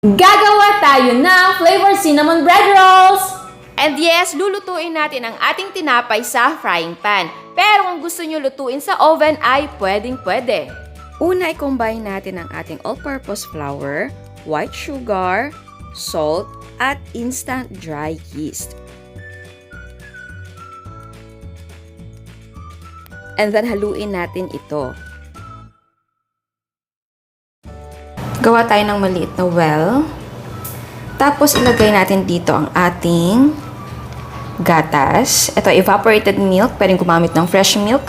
Gagawa tayo ng flavored cinnamon bread rolls! And yes, lulutuin natin ang ating tinapay sa frying pan. Pero kung gusto nyo lutuin sa oven ay pwedeng-pwede. Una, i-combine natin ang ating all-purpose flour, white sugar, salt, at instant dry yeast. And then haluin natin ito. Gawa tayo ng maliit na well. Tapos ilagay natin dito ang ating gatas. Ito, evaporated milk. Pwedeng gumamit ng fresh milk.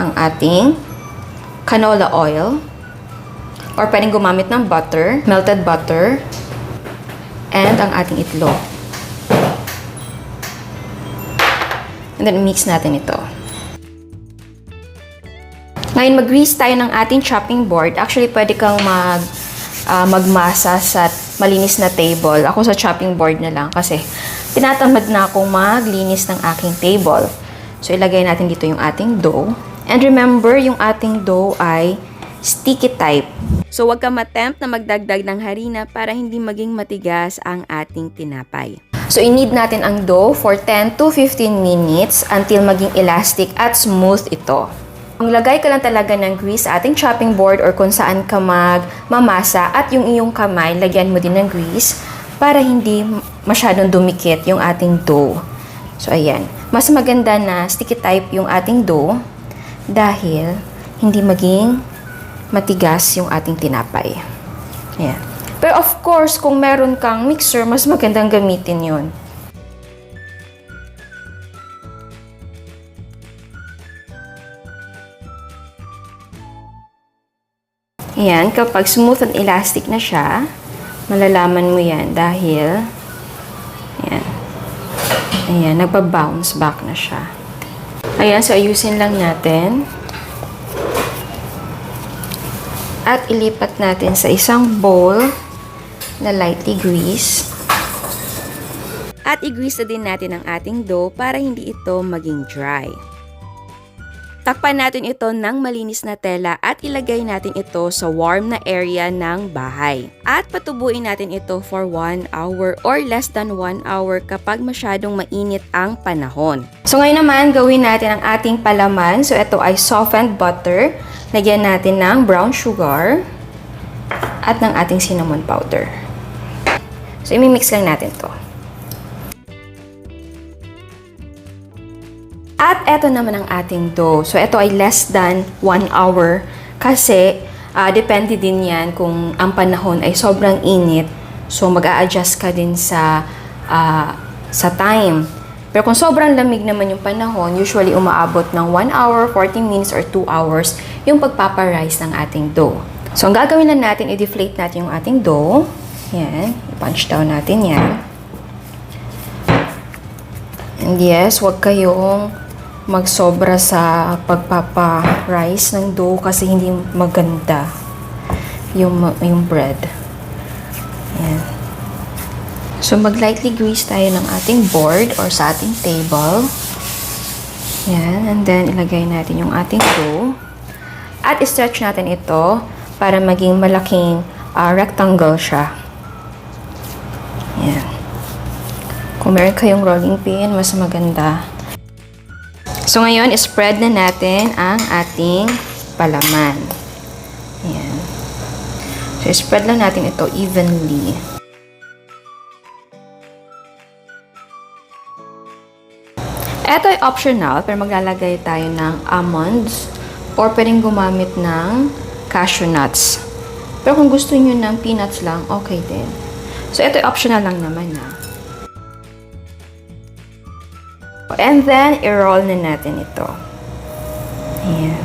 Ang ating canola oil. Or pwedeng gumamit ng butter, melted butter. And ang ating itlog. And then mix natin ito. Ngayon, mag-grease tayo ng ating chopping board. Actually, pwede kang magmasa sa malinis na table. Ako sa chopping board na lang kasi tinatamad na akong maglinis ng aking table. So, ilagay natin dito yung ating dough. And remember, yung ating dough ay sticky type. So, huwag ka ma-tempt na magdagdag ng harina para hindi maging matigas ang ating tinapay. So, i-knead natin ang dough for 10 to 15 minutes until maging elastic at smooth ito. Maglagay ka lang talaga ng grease sa ating chopping board or kung saan ka magmamasa at yung iyong kamay, lagyan mo din ng grease para hindi masyadong dumikit yung ating dough. So, ayan. Mas maganda na sticky type yung ating dough dahil hindi maging matigas yung ating tinapay. Ayan. Pero of course, kung meron kang mixer, mas magandang gamitin yun. Ayan, kapag smooth and elastic na siya, malalaman mo yan dahil, ayan, nagpa-bounce back na siya. Ayan, so ayusin lang natin. At ilipat natin sa isang bowl na lightly grease. At i-grease na din natin ang ating dough para hindi ito maging dry. Takpan natin ito ng malinis na tela at ilagay natin ito sa warm na area ng bahay. At patubuin natin ito for 1 hour or less than 1 hour kapag masyadong mainit ang panahon. So ngayon naman, gawin natin ang ating palaman. So ito ay softened butter. Lagyan natin ng brown sugar at ng ating cinnamon powder. So imimix lang natin to. At eto naman ang ating dough. So, ito ay less than 1 hour kasi depende din yan kung ang panahon ay sobrang init. So, mag-a-adjust ka din sa time. Pero kung sobrang lamig naman yung panahon, usually umaabot ng 1 hour, 40 minutes, or 2 hours yung pagpaparice ng ating dough. So, ang gagawin na natin, i-deflate natin yung ating dough. Yan. I-punch down natin yan. And yes, huwag kayong magsobra sa pagpapa-rice ng dough kasi hindi maganda yung bread. Ayan. So, mag-lightly grease tayo ng ating board or sa ating table. Ayan. And then, ilagay natin yung ating dough. At i-stretch natin ito para maging malaking rectangle siya. Ayan. Kung meron kayong rolling pin, mas maganda. So, ngayon, spread na natin ang ating palaman. Ayan. So, spread lang natin ito evenly. Ito ay optional, pero maglalagay tayo ng almonds or pwedeng gumamit ng cashew nuts. Pero kung gusto nyo ng peanuts lang, okay din. So, ito ay optional lang naman na. And then, i-roll na natin ito. Ayan.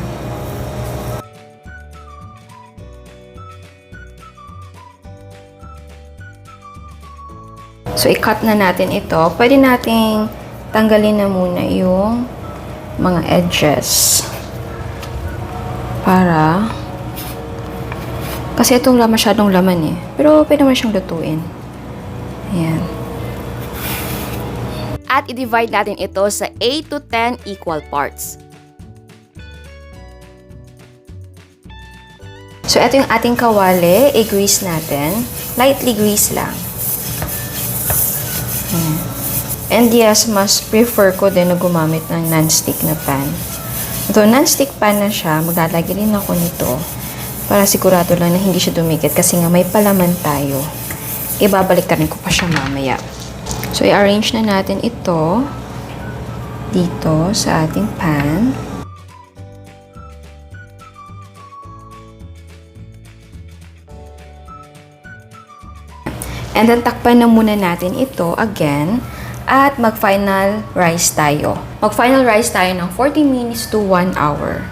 So, i-cut na natin ito. Pwede nating tanggalin na muna yung mga edges. Para, kasi itong masyadong laman eh. Pero, pwede naman siyang lutuin. Ayan. At i-divide natin ito sa 8 to 10 equal parts. So, ito yung ating kawali. I-grease natin. Lightly grease lang. Ayan. And yes, mas prefer ko din na gumamit ng non-stick na pan. Ito, non-stick pan na siya. Maglalagay din ako nito para sigurado lang na hindi siya dumikit kasi nga may palaman tayo. Ibabalik rin ko pa siya mamaya. So, i-arrange na natin ito dito sa ating pan. And then, takpan na muna natin ito again at mag-final rice tayo. Mag-final rice tayo ng 40 minutes to 1 hour.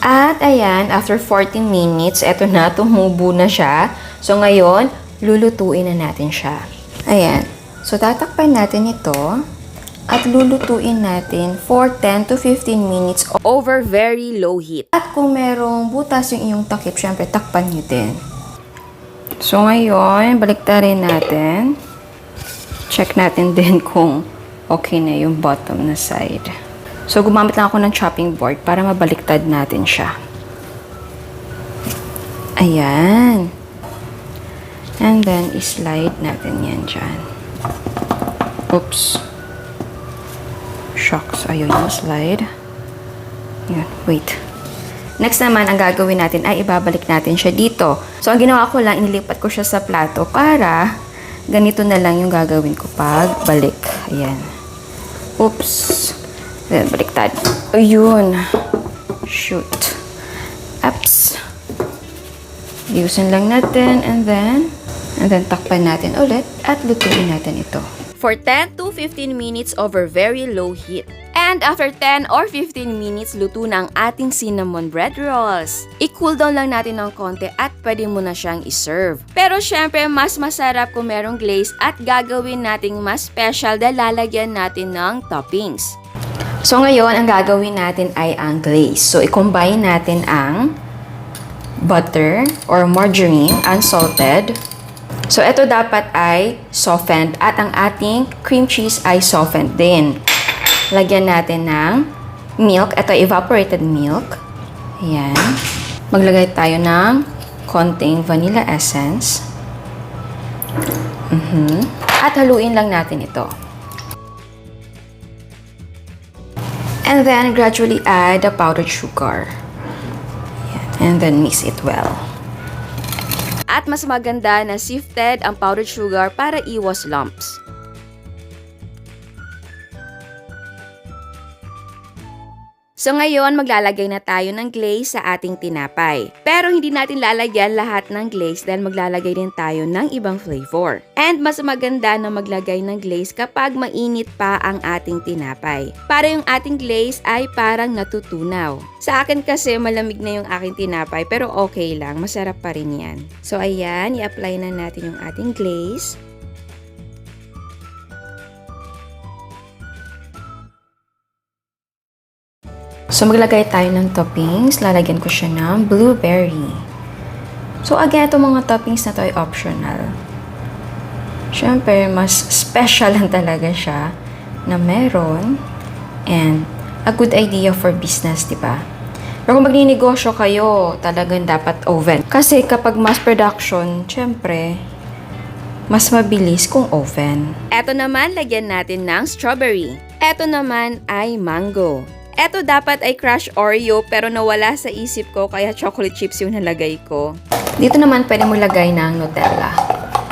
At ayan, after 40 minutes, eto na, tumubo na siya. So, ngayon, lulutuin na natin siya. Ayan. So, tatakpan natin ito at lulutuin natin for 10 to 15 minutes over very low heat. At kung merong butas yung iyong takip, syempre, takpan nyo din. So, ngayon, baliktarin natin. Check natin din kung okay na yung bottom na side. So, gumamit lang ako ng chopping board para mabaliktad natin siya. Ayan. And then, slide natin yan dyan. Oops. Shucks. Ayun yung slide. Ayan. Wait. Next naman, ang gagawin natin ay ibabalik natin siya dito. So, ang ginawa ko lang, inilipat ko siya sa plato para ganito na lang yung gagawin ko pag balik. Ayan. Oops. Ayan, baliktad. Ayun. Shoot. Ups. Usin lang natin and then takpan natin ulit at lutuin natin ito. For 10 to 15 minutes over very low heat. And after 10 or 15 minutes, luto na ang ating cinnamon bread rolls. I-cool down lang natin ng konti at pwede mo na siyang iserve. Pero syempre, mas masarap kung merong glaze at gagawin nating mas special dahil lalagyan natin ng toppings. So ngayon, ang gagawin natin ay ang glaze. So i-combine natin ang butter or margarine, unsalted. So ito dapat ay softened at ang ating cream cheese ay softened din. Lagyan natin ng milk. Ito, evaporated milk. Ayan. Maglagay tayo ng konting vanilla essence. At haluin lang natin ito. And then, gradually add the powdered sugar. Ayan. And then, mix it well. At mas maganda na sifted ang powdered sugar para iwas lumps. So ngayon, maglalagay na tayo ng glaze sa ating tinapay. Pero hindi natin lalagyan lahat ng glaze dahil maglalagay din tayo ng ibang flavor. And mas maganda na maglagay ng glaze kapag mainit pa ang ating tinapay. Para yung ating glaze ay parang natutunaw. Sa akin kasi malamig na yung aking tinapay pero okay lang, masarap pa rin yan. So ayan, i-apply na natin yung ating glaze. So, maglagay tayo ng toppings. Lalagyan ko siya ng blueberry. So, again, itong mga toppings na to ay optional. Siyempre, mas special lang talaga siya na meron. And, a good idea for business, di ba? Pero kung magninegosyo kayo, talagang dapat oven. Kasi kapag mass production, siyempre, mas mabilis kung oven. Eto naman, lagyan natin ng strawberry. Eto naman ay mango. Eto dapat ay crush Oreo pero nawala sa isip ko kaya chocolate chips yung nalagay ko. Dito naman pwede mo lagay ng Nutella.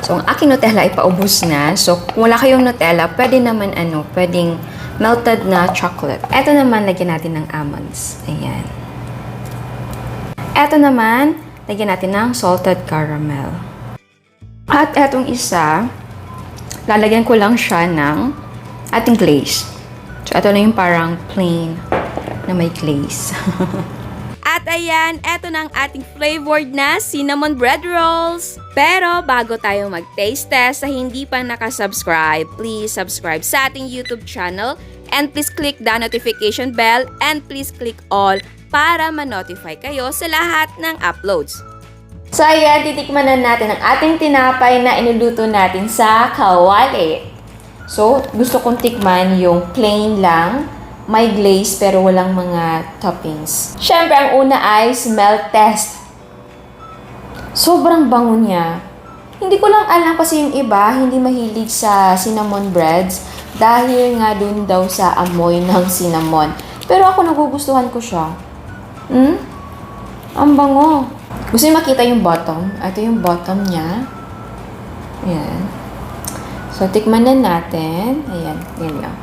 So ang aking Nutella ay paubos na. So kung wala kayong Nutella, pwede naman pwedeng melted na chocolate. Eto naman lagyan natin ng almonds. Ayan. Eto naman, lagyan natin ng salted caramel. At etong isa, lalagyan ko lang siya ng ating glaze. So, ito na yung parang plain na may glaze. At ayan, eto na ang ating flavored na cinnamon bread rolls. Pero bago tayo mag-taste test sa hindi pa nakasubscribe, please subscribe sa ating YouTube channel and please click the notification bell and please click all para ma-notify kayo sa lahat ng uploads. So ayan, titikman na natin ang ating tinapay na inuluto natin sa kawali. So, gusto kong tikman yung plain lang, may glaze pero walang mga toppings. Siyempre, ang una ay smell test. Sobrang bango niya. Hindi ko lang alam kasi yung iba, hindi mahilig sa cinnamon breads dahil nga dun daw sa amoy ng cinnamon. Pero ako nagugustuhan ko siya. Ang bango. Gusto niyo makita yung bottom? Ito yung bottom niya. Ayan. So, tikman na natin. Ayan. Ayan yun.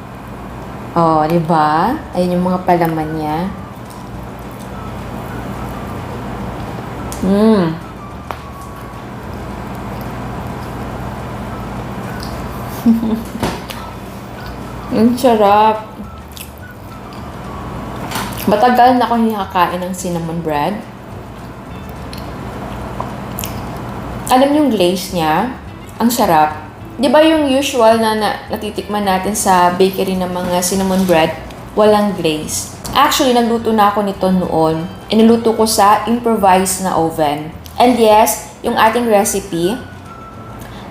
Oh, di ba? Ayan yung mga palaman niya. Ang sarap. Matagal na ako nakakain ng cinnamon bread. Alam yung glaze niya, ang sarap. Di ba yung usual na natitikman natin sa bakery ng mga cinnamon bread, walang glaze. Actually, nagluto na ako nito noon. Iniluto ko sa improvised na oven. And yes, yung ating recipe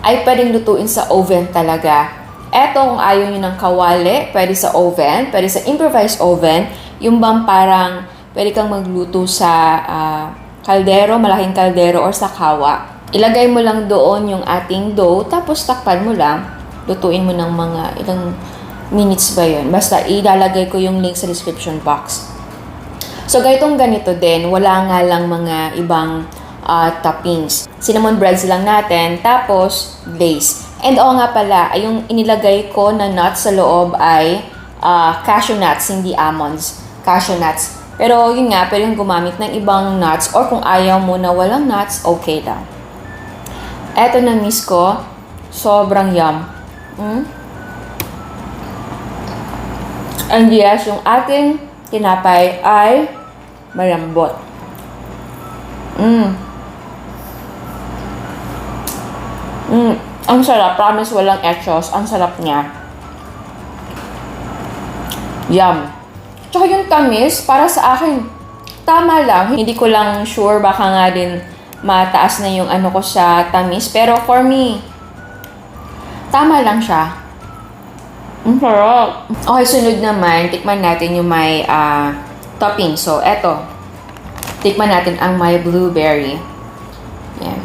ay pwedeng lutuin sa oven talaga. Eto, kung ayaw nyo ng kawali, pwede sa oven, pwede sa improvised oven. Yung bang parang pwede kang magluto sa kaldero, malaking kaldero, or sa kawa. Ilagay mo lang doon yung ating dough, tapos takpan mo lang. Lutuin mo ng mga ilang minutes ba yun. Basta ilalagay ko yung link sa description box. So, ganito din. Wala nga lang mga ibang toppings. Cinnamon breads lang natin, tapos glaze. And nga pala, yung inilagay ko na nuts sa loob ay cashew nuts, hindi almonds. Cashew nuts. Pero yun nga, pwede yung gumamit ng ibang nuts or kung ayaw mo na walang nuts, okay lang. Eto na miss ko, sobrang yum. And yes, yung ating tinapay ay malambot. Ang sarap, promise walang etchos. Ang sarap niya. Yum. Tsaka yung tamis, para sa akin, tama lang. Hindi ko lang sure, baka nga din mataas na yung ano ko sa tamis. Pero for me, tama lang siya. Ang sarap. Okay, sunod naman, tikman natin yung may topping. So, eto. Tikman natin ang may blueberry. Yan.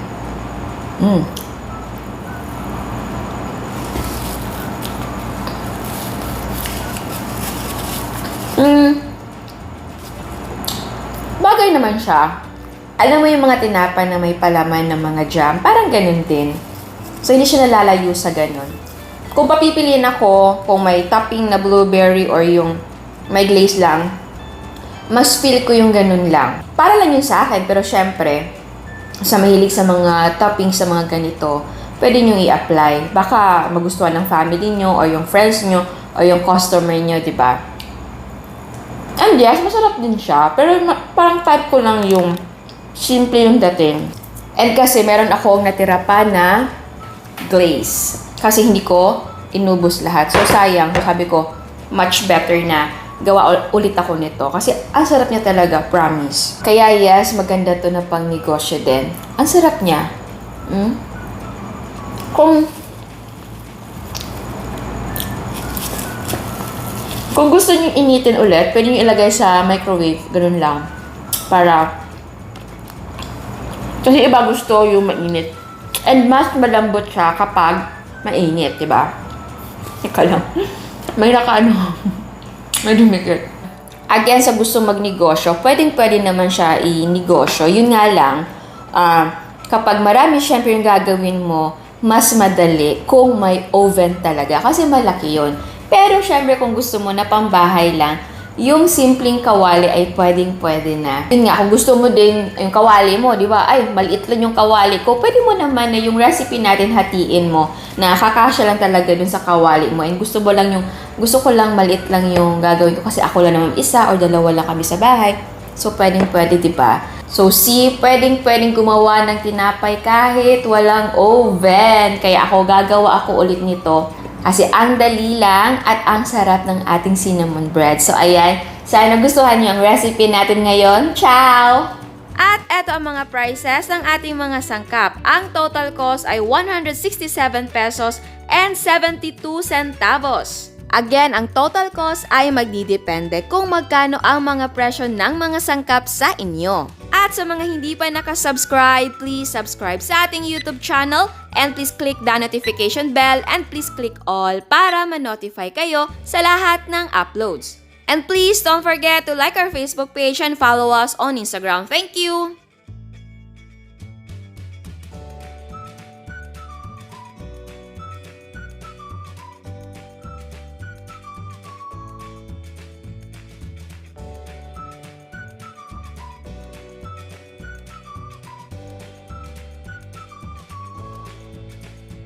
Bagay naman siya. Alam mo yung mga tinapa na may palaman ng mga jam, parang ganun din. So, hindi siya nalalayo sa ganun. Kung papipiliin ako kung may topping na blueberry or yung may glaze lang, mas feel ko yung ganun lang. Para lang yun sa akin, pero syempre, sa mahilig sa mga toppings sa mga ganito, pwede nyo i-apply. Baka magustuhan ng family nyo, or yung friends nyo, or yung customer nyo, di ba? And yes, masarap din siya. Pero parang type ko lang yung simple yung dating. And kasi meron akong natira pa na glaze. Kasi hindi ko inubos lahat. So sayang, sabi ko, much better na gawa ulit ako nito. Kasi ang sarap niya talaga, promise. Kaya yes, maganda to na pang negosyo din. Ang sarap niya. Kung gusto niyo initin ulit, pwede niyo ilagay sa microwave. Ganun lang. Para kasi iba gusto yung mainit. And mas malambot siya kapag mainit, di ba? Ika lang. May may dumikit. Again, sa gusto magnegosyo, pwede naman siya i-negosyo. Yun nga lang, kapag marami syempre yung gagawin mo, mas madali kung may oven talaga. Kasi malaki yun. Pero syempre kung gusto mo na pambahay lang, yung simpleng kawali ay pwede na. Yun nga, kung gusto mo din yung kawali mo, di ba? Ay, maliit lang yung kawali ko. Pwede mo naman na yung recipe natin hatiin mo na kakasya lang talaga dun sa kawali mo. And gusto ko lang maliit lang yung gagawin ko kasi ako lang naman isa or dalawa lang kami sa bahay. So, pwede, di ba? So, pwedeng gumawa ng tinapay kahit walang oven. Kaya gagawa ako ulit nito. Kasi ang dali lang at ang sarap ng ating cinnamon bread. So, ayan. Sana gustuhan niyo ang recipe natin ngayon. Ciao! At eto ang mga prices ng ating mga sangkap. Ang total cost ay 167 pesos and 72 centavos. Again, ang total cost ay magdidepende kung magkano ang mga presyo ng mga sangkap sa inyo. At sa mga hindi pa nakasubscribe, please subscribe sa ating YouTube channel and please click the notification bell and please click all para ma-notify kayo sa lahat ng uploads. And please don't forget to like our Facebook page and follow us on Instagram. Thank you!